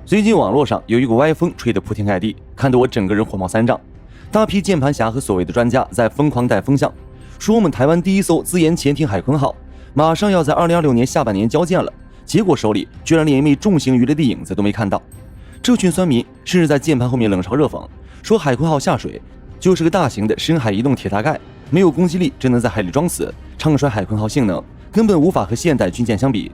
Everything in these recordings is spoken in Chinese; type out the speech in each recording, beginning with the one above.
最近網絡上有一股歪風吹得鋪天蓋地，看得我整個人火冒三丈。大批鍵盤俠和所謂的專家在瘋狂帶風向，說我們台灣第一艘自研潛艇海鯤號馬上要在2026年下半年交建了，結果手裡居然連一枚重型魚雷的影子都沒看到。這群酸民甚至在鍵盤後面冷嘲熱諷，說海鯤號下水就是個大型的深海移動鐵大蓋，沒有攻擊力，只能在海裡裝死，唱衰海鯤號性能根本無法和現代軍艦相比。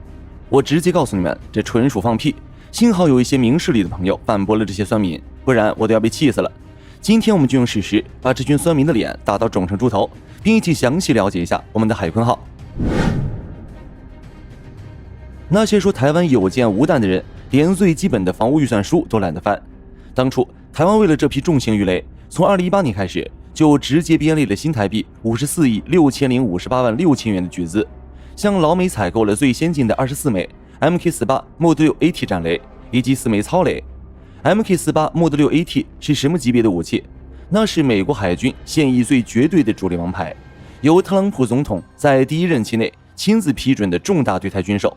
我直接告訴你們，這純屬放屁。幸好有一些明事理的朋友反駁了這些酸民，不然我都要被氣死了。今天我們就用事實把這群酸民的臉打到腫成豬頭，並一起詳細了解一下我們的海鯤號。那些說台灣有艦無彈的人，連最基本的防務預算書都懶得翻。當初台灣為了這批重型魚雷，從2018年開始就直接編列了新台幣54億6058萬6千元的巨資，向老美採購了最先進的24枚 MK48 Mod6AT 戰雷以及4枚操雷。MK48 Mod6AT 是什麼級別的武器？那是美國海軍現役最絕對的主力王牌，由特朗普總統在第一任期內親自批准的重大对台軍售，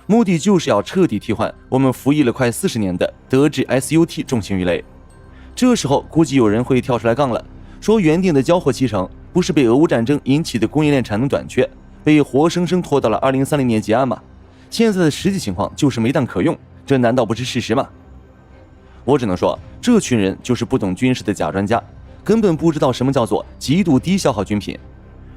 目的就是要徹底替換我們服役了快40年的德制 SUT 重型魚雷。這時候估計有人會跳出來槓了，說原定的交貨期程不是被俄烏戰爭引起的供應鏈產能短缺被活生生拖到了2030年結案吗？現在的實際情況就是没彈可用，這難道不是事實嗎？我只能說，這群人就是不懂軍事的假專家，根本不知道什麼叫做極度低消耗軍品。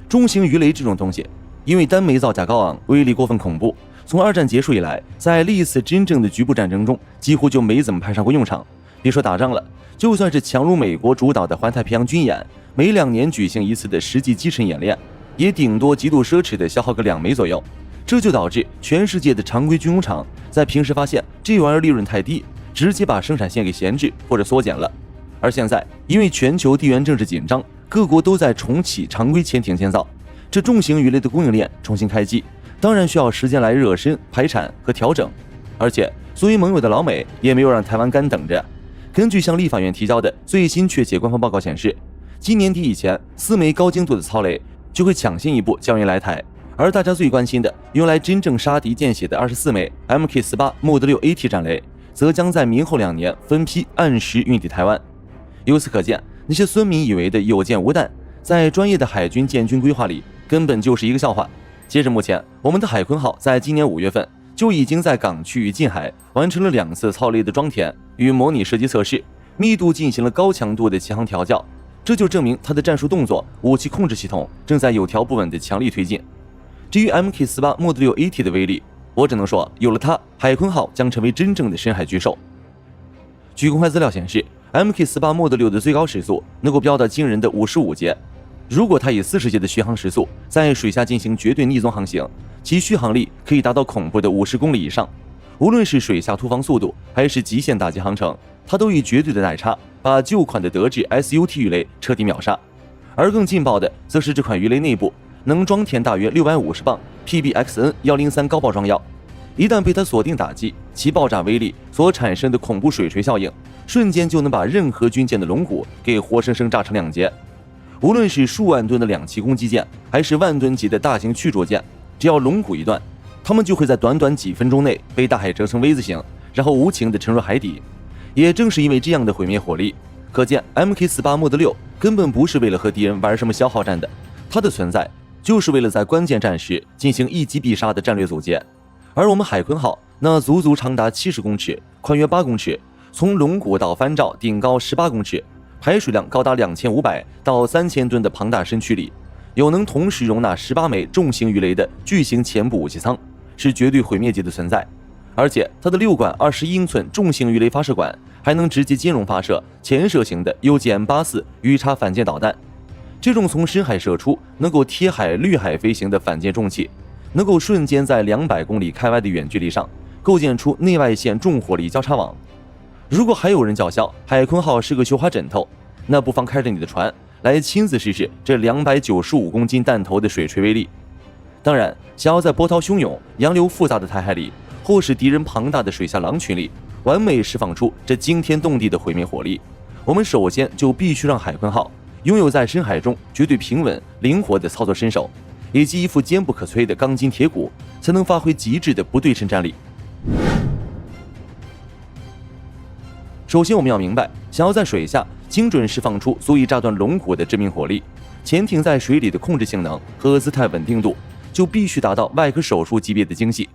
重型魚雷這種東西，因為單枚造價高昂，威力過分恐怖，從二戰結束以來，在歷次真正的局部戰爭中，幾乎就沒怎麼派上過用場。別說打仗了，就算是強如美國主導的環太平洋軍演，每2年舉行一次的實際擊沉演練，也頂多極度奢侈的消耗個2枚左右。這就導致全世界的常規軍工廠在平時發現這玩意兒利潤太低，直接把生產線給閒置或者縮減了。而現在因為全球地緣政治緊張，各國都在重啟常規潛艇建造，這重型魚雷的供應鏈重新開機，當然需要時間來熱身、排產和調整。而且作為盟友的老美也沒有讓台灣乾等着。根據向立法院提交的最新確切官方報告顯示，今年底以前4枚高精度的操雷就會搶先一步交运來台，而大家最關心的用來真正殺敵見血的24枚 MK48 Mod6AT 戰雷則將在明後2年分批按時運抵台灣。由此可見，那些酸民以為的有艦無彈，在專業的海軍建軍規劃裡根本就是一個笑話。截至目前，我們的海鯤號在今年5月份就已經在港区與近海完成了2次操雷的裝填與模擬射擊測試，密度進行了高強度的起航調校，這就證明它的戰術動作、武器控制系統正在有條不紊的強力推進。至於 MK48 Mod6AT 的威力，我只能說，有了它，海鯤號將成為真正的深海巨獸。據公開資料顯示， MK48 Mod6的最高時速能夠飆到驚人的55節，如果它以40節的續航時速在水下進行絕對逆蹤航行，其續航力可以達到恐怖的50公里以上。無論是水下突防速度還是極限打擊航程，它都以絕對的代差把舊款的德制 SUT 魚雷徹底秒殺。而更勁爆的則是這款魚雷內部能裝填大約650磅 PBXN103 高爆裝藥，一旦被它锁定打擊，其爆炸威力所產生的恐怖水錘效應，瞬間就能把任何軍艦的龙骨給活生生炸成2截。無論是數萬噸的2棲攻擊艦，還是萬噸級的大型驅逐艦，只要龍骨一斷，它們就會在短短幾分鐘內被大海折成 V 字形，然後無情地沉入海底。也正是因為這樣的毀滅火力，可見 MK48 Mod6根本不是為了和敵人玩什麼消耗戰的，它的存在就是为了在關鍵戰時進行一擊必殺的戰略阻截。而我們海鯤號那足足長達70公尺，寬約8公尺，從龍骨到帆罩頂高18公尺，排水量高達2500到3000噸的龐大身軀裡，有能同時容納18枚重型魚雷的巨型前部武器艙，是絕對毀滅級的存在。而且它的6管21英寸重型魚雷發射管還能直接兼容發射潛射型的 UGM84 魚叉反艦導彈。這種從深海射出能夠貼海綠海飛行的反艦重器，能夠瞬間在200公里開外的遠距離上構建出內外線重火力交叉網。如果還有人叫囂海鯤號是個繡花枕頭，那不妨開着你的船來親自試試這295公斤彈頭的水錘威力。當然，想要在波濤洶湧、洋流複雜的台海裡，或是敌人龐大的水下狼群裡，完美釋放出這驚天動地的毀滅火力，我們首先就必須讓海鯤號擁有在深海中絕對平穩、靈活的操作身手，以及一副堅不可摧的鋼筋鐵骨，才能發揮極致的不對稱戰力。首先我們要明白，想要在水下精準釋放出足以炸斷龙骨的致命火力，潛艇在水里的控制性能和姿態穩定度就必須達到外科手術級別的精細。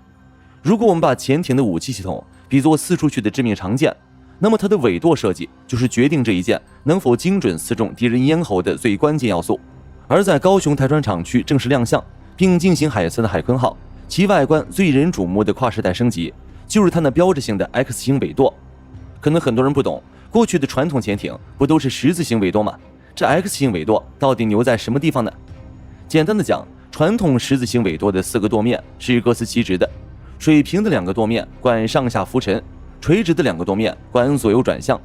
如果我們把潛艇的武器系統比作刺出去的致命長劍，那麼它的尾舵設計就是決定這一劍能否精準刺中敵人咽喉的最關鍵要素。而在高雄台船厂区正式亮相並進行海測的海鯤號，其外觀最引人瞩目的跨时代升級就是它那標誌性的 X 型尾舵。可能很多人不懂，过去的传統潛艇不都是十字形尾舵嗎？這 X 型尾舵到底牛在什麼地方呢？簡單的講，傳統十字形尾舵的4個舵面是各司其職的，水平的2個舵面管上下浮沉，垂直的2個舵面管左右轉向。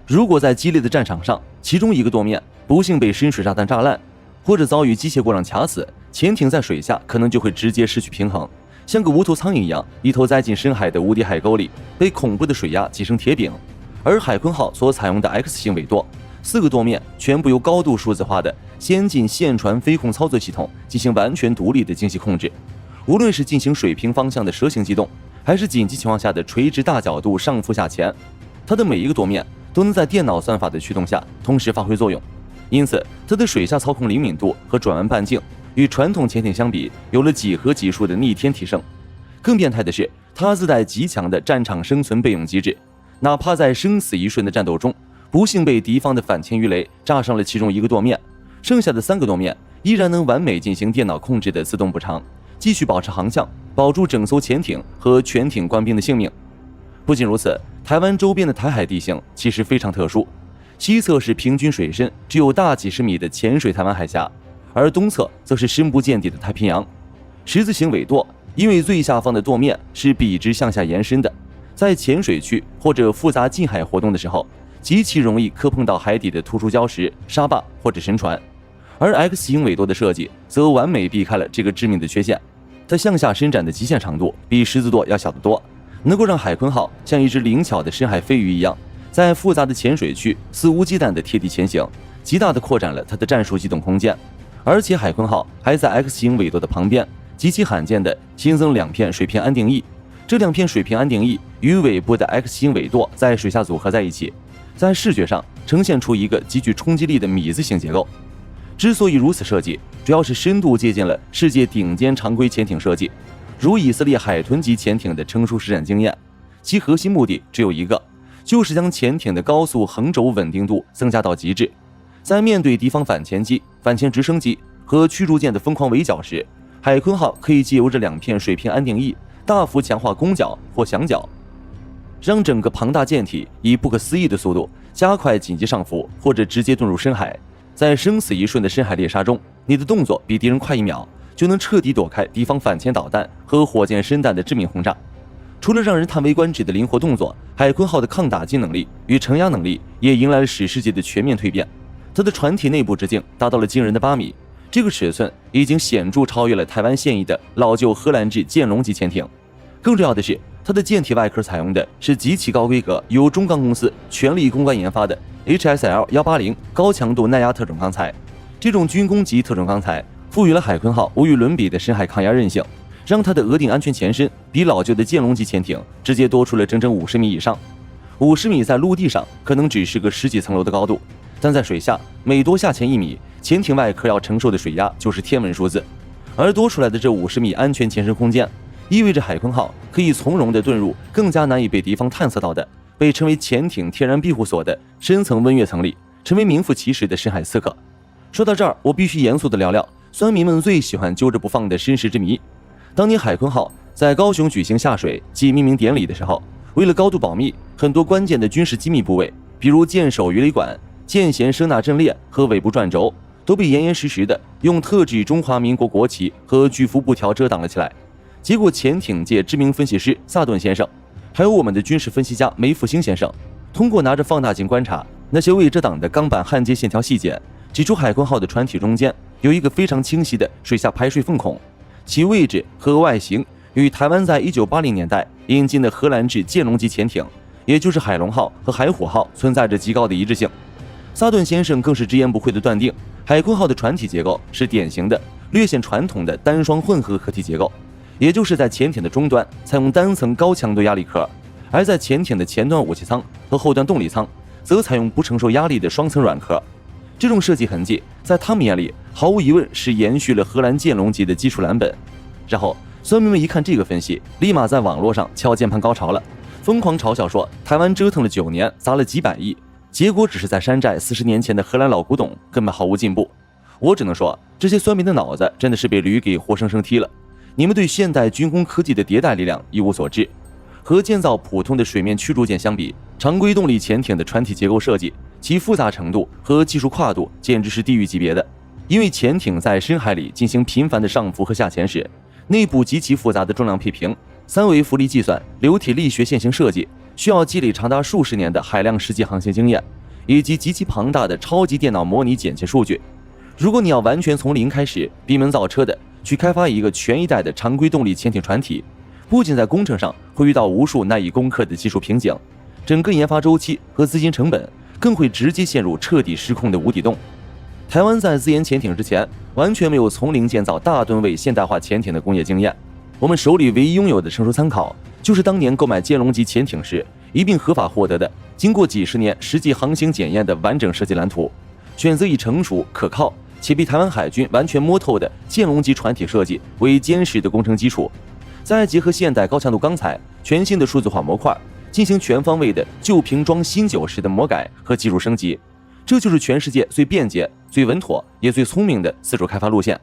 如果在激烈的戰場上，其中一個舵面不幸被深水炸彈炸爛，或者遭遇機械故障卡死，潛艇在水下可能就會直接失去平衡，像個無頭蒼蠅一樣，一頭栽進深海的無敵海溝裡，被恐怖的水壓擠成鐵餅。而海鯤號所採用的 X 型尾舵，4個舵面全部由高度數字化的先進線傳飞控操作系統進行完全獨立的精細控制。無論是進行水平方向的蛇形機動，還是緊急情況下的垂直大角度上浮下潛，它的每一個舵面都能在電腦算法的驅動下同時發揮作用。因此，它的水下操控靈敏度和轉彎半徑與傳統潛艇相比，有了幾何級數的逆天提升。更變態的是，它自帶極強的戰場生存備用機制，哪怕在生死一瞬的戰鬥中，不幸被敵方的反潛魚雷炸傷了其中一個舵面，剩下的3個舵面依然能完美進行電腦控制的自動補償，繼續保持航向，保住整艘潛艇和全艇官兵的性命。不僅如此，台灣周邊的台海地形其實非常特殊，西側是平均水深只有大幾十米的淺水台灣海峽，而東側則是深不見底的太平洋。十字形尾舵因為最下方的舵面是筆直向下延伸的，在淺水區或者複雜近海活動的時候，極其容易磕碰到海底的突出礁石、沙壩或者沉船。而 X 型尾舵的設計則完美避開了這個致命的缺陷，它向下伸展的極限長度比十字舵要小得多，能夠讓海鯤號像一隻靈巧的深海飛魚一樣，在複雜的淺水區肆無忌憚地貼地前行，極大地擴展了它的戰術機動空間。而且海鯤號還在 X 型尾舵的旁邊極其罕見地新增2片水平安定翼，這2片水平安定翼與尾部的 X 型尾舵在水下組合在一起，在視覺上呈現出一個極具衝擊力的米字形結構。之所以如此設計，主要是深度借鑑了世界頂尖常規潛艇設計，如以色列海豚級潛艇的成熟實戰經驗。其核心目的只有一個，就是將潛艇的高速橫軸穩定度增加到極致。在面對敌方反潛機、反潛直升機和驅逐艦的瘋狂圍剿時，海鯤號可以借由這2片水平安定翼大幅強化攻角或響角，讓整個龐大艦體以不可思議的速度加快緊急上浮，或者直接遁入深海。在生死一瞬的深海獵殺中，你的動作比敵人快1秒，就能徹底躲開敵方反潛導彈和火箭申彈的致命轟炸。除了讓人嘆為觀止的靈活動作，海鯤號的抗打擊能力與承壓能力也迎來了史詩級的全面蛻變。它的船體內部直徑達到了驚人的8米，這個尺寸已經顯著超越了台灣現役的老舊荷蘭制劍龍級潛艇。更重要的是，它的艦體外殼採用的是極其高規格、由中鋼公司全力攻關研發的 HSL180 高強度耐壓特種鋼材。這種軍工級特種鋼材賦予了海鯤號無與倫比的深海抗壓韌性，讓它的額頂安全前身比老舊的劍龍級潛艇直接多出了整整50米以上。50米在陸地上可能只是個10幾層樓的高度，但在水下每多下潛1米，潛艇外殼要承受的水壓就是天文數字。而多出來的這50米安全前身空间，意味着海鯤號可以從容地遁入更加难以被敌方探測到的被稱為潛艇天然庇護所的深層溫躍層裡，成為名副其實的深海刺客。說到這兒，我必須嚴肅地聊聊酸民們最喜歡揪着不放的身世之謎。當年海鯤號在高雄舉行下水暨命名典禮的時候，為了高度保密，很多關鍵的軍事機密部位，比如艦首魚雷管、艦舷声納陣列和尾部轉軸，都被嚴嚴實實的用特制中華民國國旗和巨幅布條遮擋了起來。結果潛艇界知名分析師薩頓先生，還有我們的軍事分析家梅復興先生，通過拿着放大鏡觀察那些未遮擋的鋼板焊接線條細節，指出海鯤號的船體中間有一個非常清晰的水下排水縫孔，其位置和外形與台灣在1980年代引進的荷蘭制劍龍級潛艇，也就是海龍號和海虎號存在着極高的一致性。薩頓先生更是直言不諱地斷定，海鯤號的船體結構是典型的略顯傳統的單双混合壳体結構，也就是在潛艇的終端採用單層高強度壓力殼，而在潛艇的前端武器艙和後端動力艙則採用不承受壓力的雙層軟殼。這種設計痕跡在他們眼裡毫無疑問是延續了荷蘭劍龍級的基礎藍本。然後酸民們一看這個分析，立馬在網絡上敲鍵盤高潮了，瘋狂嘲笑說台灣折騰了9年，砸了幾百億，結果只是在山寨40年前的荷蘭老古董，根本毫無進步。我只能說，這些酸民的腦子真的是被驢給活生生踢了。你們對現代軍工科技的迭代力量一無所知。和建造普通的水面驅逐艦相比，常規動力潛艇的船體結構設計，其複雜程度和技術跨度簡直是地獄級別的。因為潛艇在深海裡進行頻繁的上浮和下潛時，內部極其複雜的重量配平、3維浮力計算、流體力學線性設計，需要積累長達數十年的海量實際航行經驗，以及極其龐大的超級電腦模擬檢测數据。如果你要完全從零開始閉門造車的去開發一個全一代的常規動力潛艇船體，不僅在工程上會遇到無數難以攻克的技術瓶頸，整個研發周期和資金成本更會直接陷入徹底失控的無底洞。台灣在自研潛艇之前，完全沒有從零建造大噸位現代化潛艇的工業經驗。我們手裡唯一擁有的成熟參考，就是當年購買劍龍級潛艇時一併合法獲得的，經過幾十年實際航行檢驗的完整設計藍圖，選擇以成熟、可靠且被台灣海軍完全摸透的劍龍級船體設計為堅實的工程基礎，再結合現代高強度鋼材、全新的數字化模塊，進行全方位的舊瓶裝新酒式的魔改和技術升級。這就是全世界最便捷、最穩妥也最聰明的自主開發路線。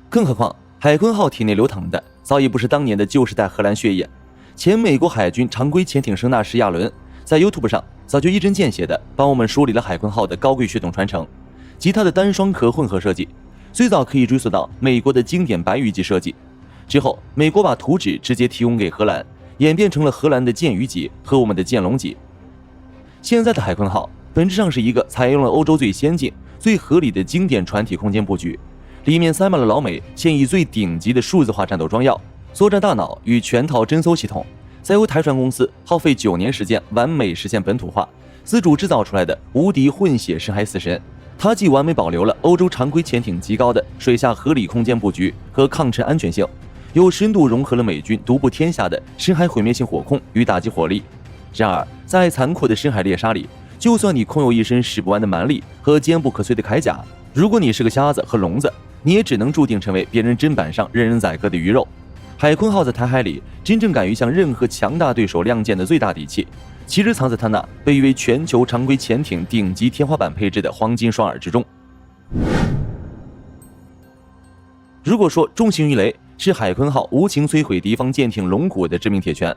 更何況海鯤號體內流淌的早已不是當年的舊時代荷蘭血液。前美國海軍常規潛艇声納什亞倫在 YouTube 上早就一針見血地幫我們梳理了海鯤號的高貴血統傳承及它的單雙殼混合設計，最早可以追溯到美國的經典白魚級設計。之後美國把图紙直接提供給荷蘭，演變成了荷蘭的劍魚級和我們的劍龍級。現在的海鯤號本質上是一個採用了歐洲最先進、最合理的经典船體空間布局，裡面塞滿了老美现役最頂級的數字化戰鬥裝藥、作戰大腦與全套偵搜系統，再由台船公司耗費9年時間完美實現本土化，自主制造出來的無敵混血深海死神。它既完美保留了歐洲常規潛艇極高的水下合理空間布局和抗沉安全性，又深度融合了美軍獨步天下的深海毀滅性火控與打擊火力。然而在殘酷的深海獵殺裡，就算你空有一身使不完的蠻力和坚不可摧的鎧甲，如果你是個瞎子和聾子，你也只能注定成為別人砧板上任人宰割的魚肉。海鯤號在台海裡真正敢於向任何強大對手亮劍的最大底氣，其實藏在它那被譽為全球常規潛艇頂級天花板配置的黃金雙耳之中。如果說重型魚雷是海鯤號無情摧毀敌方艦艇龙骨的致命鐵拳，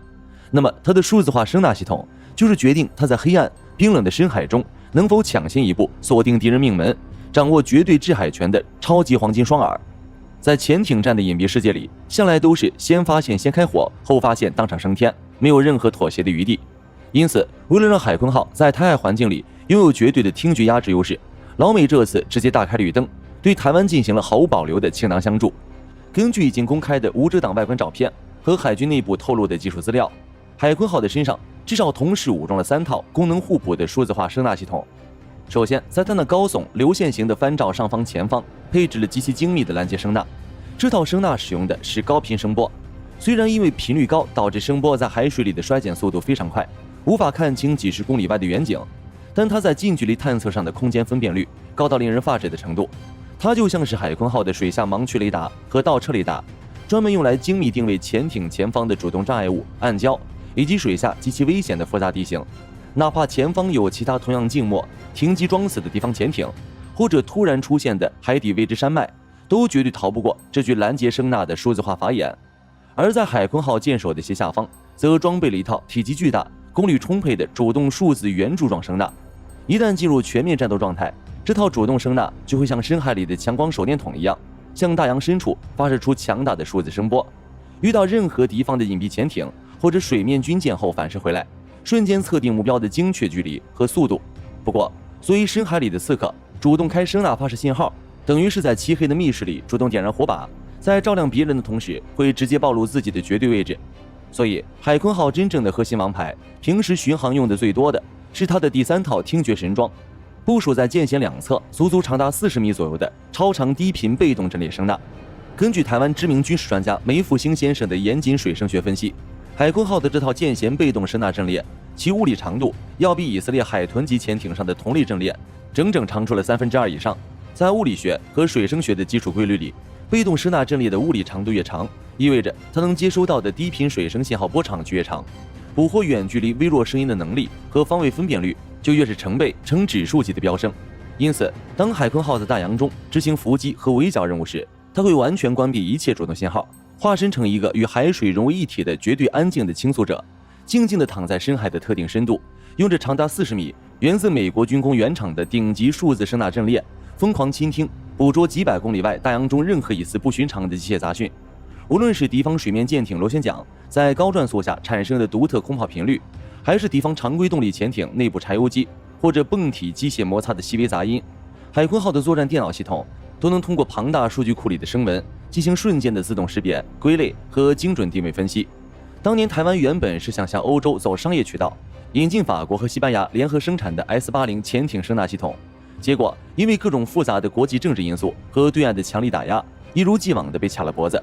那麼它的數字化声納系統就是決定它在黑暗冰冷的深海中能否搶先一步鎖定敵人命門，掌握絕對制海權的超級黃金雙耳。在潛艇戰的隱蔽世界裡，向來都是先發現先開火，後發現當場升天，沒有任何妥協的余地。因此為了讓海鯤號在台海環境裡擁有絕对的聽覺壓制優勢，老美這次直接大開綠燈，對台灣進行了毫無保留的倾囊相助。根據已經公開的无遮擋外觀照片和海軍內部透露的技術資料，海鯤號的身上至少同时武装了3套功能互補的数字化声納系統。首先，在它那高耸流线型的帆罩上方前方配置了极其精密的拦截声納，這套聲納使用的是高頻聲波，雖然因為頻率高導致聲波在海水裡的衰減速度非常快，無法看清幾十公里外的遠景，但它在近距離探測上的空間分辨率高到令人發指的程度。它就像是海鯤號的水下盲区雷達和倒車雷達，專門用來精密定位潛艇前方的主动障礙物、暗礁以及水下极其危險的複雜地形。哪怕前方有其他同樣靜默、停機裝死的地方潛艇，或者突然出現的海底未知山脈，都絕對逃不過這具拦截聲納的數字化法眼。而在海鯤號艦首的斜下方，則裝備了一套體積巨大、功率充沛的主動數字圆柱狀聲納。一旦進入全面戰鬥狀態，這套主動聲納就會像深海裡的強光手電筒一樣，向大洋深處發射出強大的數字声波。遇到任何敌方的隱蔽潛艇或者水面軍艦後反射回来，瞬間測定目標的精確距離和速度。不過，作為深海裡的刺客，主動開聲納發射信號，等於是在漆黑的密室裡主動點燃火把，在照亮別人的同時，會直接暴露自己的絕對位置。所以，海鯤號真正的核心王牌，平時巡航用的最多的是它的第3套聽覺神裝，部署在艦舷兩側，足足長達40米左右的超長低頻被動陣列聲納。根據台灣知名軍事專家梅復興先生的嚴謹水聲學分析，海鯤號的這套艦舷被動聲納陣列，其物理長度要比以色列海豚級潛艇上的同類陣列整整長出了2/3以上。在物理學和水聲學的基礎規律裡，被動声納陣列的物理長度越長，意味着它能接收到的低频水声信號波长就越長，捕獲遠距離微弱聲音的能力和方位分辨率就越是成倍、成指數級的飆升。因此，當海鯤號在大洋中執行伏击和圍剿任務時，它会完全關閉一切主動信號，化身成一個與海水融為一體的絕對安靜的傾訴者，靜靜地躺在深海的特定深度，用着長達40米、源自美國軍工原廠的頂級數字聲納陣列，瘋狂傾聽，捕捉幾百公里外大洋中任何一絲不尋常的機械雜訊。無論是敵方水面艦艇螺旋槳在高轉速下產生的獨特空炮頻率，還是敵方常規動力潛艇內部柴油機或者泵體機械摩擦的細微雜音，海鯤號的作戰電腦系統都能通過龐大數據庫裡的聲紋進行瞬間的自動識別、歸類和精準定位分析。當年台灣原本是想向歐洲走商業渠道，引进法國和西班牙联合生產的 S80潛艇声納系統，結果因為各種複雜的國際政治因素和對岸的強力打壓，一如既往的被卡了脖子。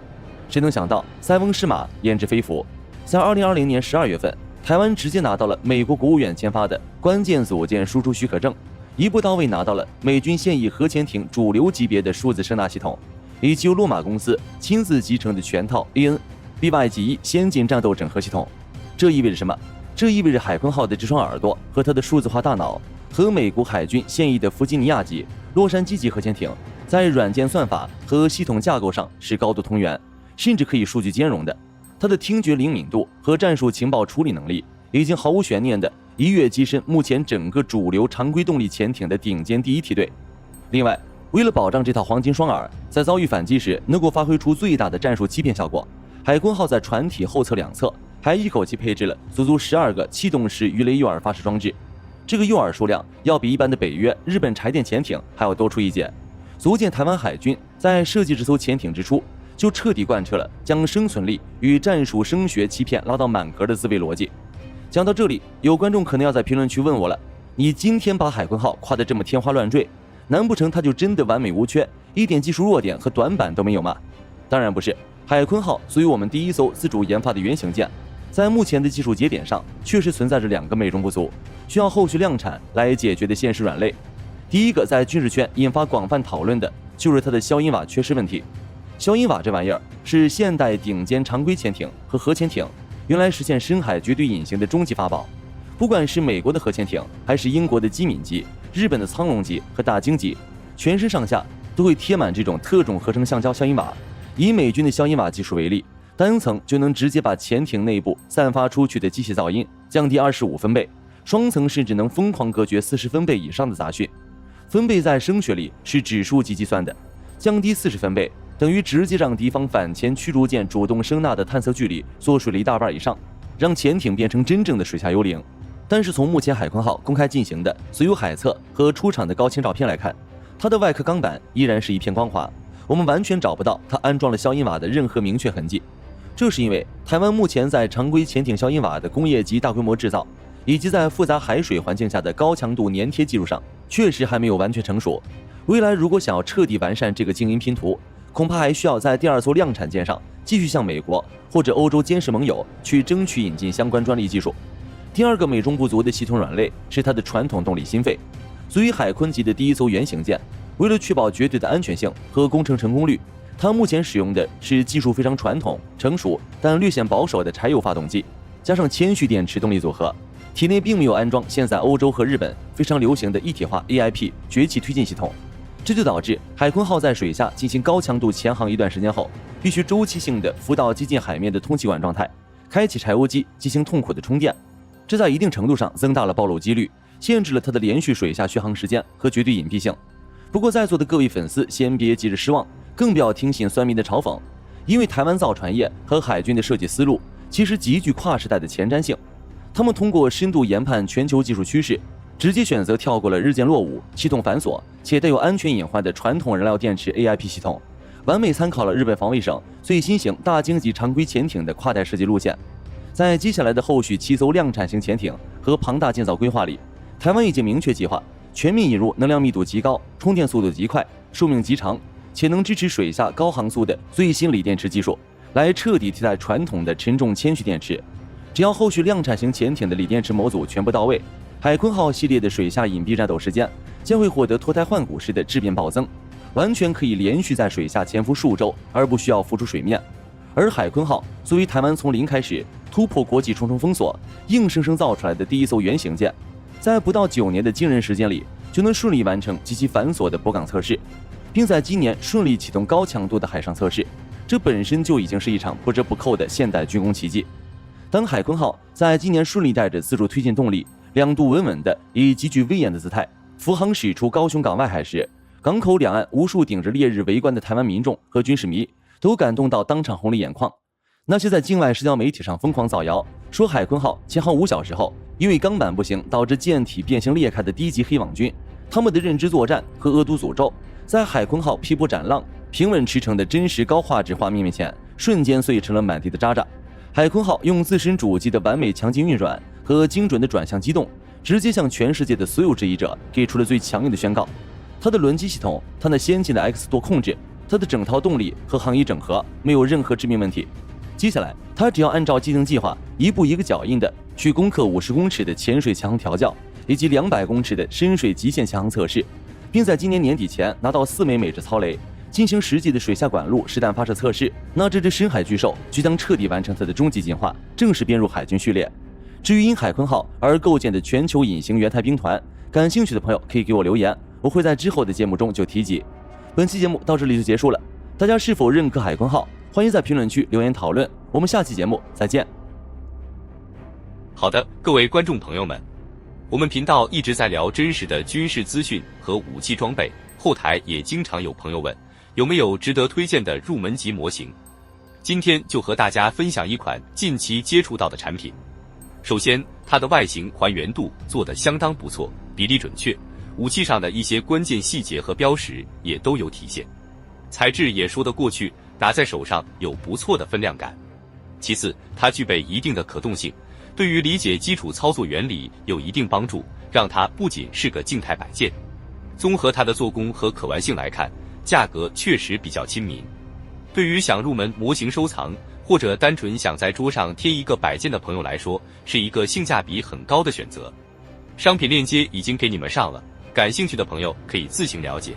誰能想到塞翁失馬焉知非福，在2020年12月份，台灣直接拿到了美國国務院簽發的關鍵組件輸出許可證，一步到位拿到了美軍现役核潛艇主流級別的數字聲納系統，以及由洛馬公司親自集成的全套 AN/BY-91先進戰鬥整合系統。這意味着什麼？這意味着海鯤號的這雙耳朵和它的數字化大腦，和美國海軍現役的弗吉尼亞級、洛杉磯級核潛艇在軟件算法和系統架構上是高度同源，甚至可以数據兼容的。它的聽覺灵敏度和戰術情報處理能力已經毫無懸念地一躍躋身目前整個主流常規動力潛艇的頂尖第一梯隊。另外，為了保障這套黃金雙耳在遭遇反擊時能夠發揮出最大的戰術欺騙效果，海鯤號在船體後側兩側還一口氣配置了足足12個氣動式魚雷誘饵發射裝置。這個誘饵數量要比一般的北約、日本柴電潛艇還要多出一截，足見台灣海軍在設計這艘潛艇之初就徹底貫徹了將生存力與戰術聲學欺騙拉到滿格的自衛邏輯。講到這裡，有觀眾可能要在評論區問我了：你今天把海鯤號誇得這麼天花亂墜，難不成它就真的完美無缺，一點技術弱點和短板都沒有嗎？當然不是，海鯤號作為我們第一艘自主研發的原型艦，在目前的技術節點上確實存在着2個美中不足，需要後續量產來解決的現實軟肋。第一個在軍事圈引發廣泛討論的就是它的消音瓦缺失問題。消音瓦這玩意兒是現代頂尖常規潛艇和核潛艇原來實現深海絕對隱形的終極法寶。不管是美國的核潛艇，還是英國的機敏級、日本的蒼龍級和大鯨級，全身上下都會貼滿這種特種合成橡膠消音瓦。以美軍的消音瓦技術為例，單層就能直接把潛艇內部散發出去的機械噪音降低25分貝，雙層甚至能瘋狂隔絕40分貝以上的雜訊。分貝在聲學裡是指數級計算的，降低40分貝等於直接讓敵方反潛驅逐艦主動聲納的探測距離縮水了1大半以上，讓潛艇變成真正的水下幽靈。但是從目前海鯤號公開進行的所有海測和出廠的高清照片來看，它的外殼鋼板依然是一片光滑，我們完全找不到它安裝了消音瓦的任何明確痕迹。這是因為台灣目前在常規潛艇消音瓦的工業級大規模制造，以及在複雜海水環境下的高強度粘貼技術上，確實還沒有完全成熟。未來如果想要徹底完善這個靜音拼圖，恐怕還需要在第2艘量產艦上繼續向美國或者歐洲監視盟友去爭取引進相關專利技術。第2個美中不足的系統軟肋是它的傳統動力心肺。作為海鯤級的第一艘原型艦，為了確保絕對的安全性和工程成功率，它目前使用的是技術非常傳統、成熟但略顯保守的柴油發動機，加上铅蓄電池動力組合，體內並沒有安裝現在歐洲和日本非常流行的一體化 AIP 崛起推进系統。這就導致海鯤號在水下進行高強度潛航一段時間後，必須周期性的浮到接近海面的通氣管狀態，開啟柴油機進行痛苦的充電。這在一定程度上增大了暴露幾率，限制了它的連續水下續航時間和絕對隱蔽性。不過在座的各位粉絲先別急着失望，更不要聽信酸民的嘲讽，因為台灣造船業和海軍的設計思路其實極具跨時代的前瞻性。他們通過深度研判全球技術趨勢，直接選擇跳過了日漸落伍、系統繁瑣且帶有安全隱患的傳統燃料電池 AIP 系統，完美參考了日本防衛省最新型大鯨級常規潛艇的跨代設計路線。在接下來的後續7艘量產型潛艇和龐大建造規劃裡，台灣已經明確計劃全面引入能量密度極高、充電速度極快、壽命極長且能支持水下高航速的最新鋰電池技術，來徹底替代傳統的沉重鉛蓄電池，只要後續量產型潛艇的鋰電池模組全部到位，海鯤號系列的水下隱蔽戰鬥時間將會獲得脫胎換骨式的質變暴增，完全可以連續在水下潛伏數週而不需要浮出水面。而海鯤號作為台灣從零開始突破國際重重封鎖，硬生生造出來的第一艘原型艦，在不到9年的驚人時間裡就能順利完成極其繁瑣的泊港測試，並在今年順利啟動高強度的海上測試，這本身就已經是一場不折不扣的現代軍工奇蹟。當海鯤號在今年順利帶着自主推進動力，兩度穩穩的以極具威嚴的姿態扶航駛出高雄港外海時，港口兩岸無數頂着烈日圍觀的台灣民眾和軍事迷都感動到當場紅了眼眶。那些在境外社交媒體上瘋狂造謠說海鯤號潛航5小時後因為鋼板不行導致艦體變形裂開的低級黑網軍，他們的認知作戰和惡毒詛咒，在海鯤號劈波斬浪平穩馳騁的真實高畫質畫面面前瞬間碎成了滿地的渣渣。海鯤號用自身主機的完美强勁運轉和精準的轉向機動，直接向全世界的所有质疑者給出了最强硬的宣告。它的輪機系統，它那先進的 X 舵控制，它的整套动力和航仪整合沒有任何致命問題。接下来它只要按照既定計劃一步一個腳印的去攻克50公尺的潛水強航調教以及200公尺的深水極限強航測試，並在今年年底前拿到4枚美制操雷，進行實際的水下管路實彈發射測試，那這只深海巨獸就將徹底完成它的終極進化，正式編入海軍序列。至於因海鯤號而構建的全球隱形援台兵團，感興趣的朋友可以給我留言，我會在之後的節目中就提及。本期節目到這裡就結束了，大家是否認可海鯤號？歡迎在評論區留言討論，我們下期節目再見。好的，各位觀眾朋友們，我們頻道一直在聊真實的軍事資訊和武器裝備，後台也經常有朋友問有沒有值得推薦的入門級模型。今天就和大家分享一款近期接觸到的產品。首先，它的外形還原度做得相當不錯，比例準確，武器上的一些關鍵細節和標識也都有體現，材質也說得過去，拿在手上有不錯的分量感。其次，它具備一定的可动性，对於理解基礎操作原理有一定幫助，讓它不僅是個靜態擺件。綜合它的做工和可玩性來看，價格確實比較親民。對於想入門模型收藏，或者單純想在桌上貼一個擺件的朋友來說，是一個性價比很高的選擇。商品鏈接已經給你們上了，感興趣的朋友可以自行了解。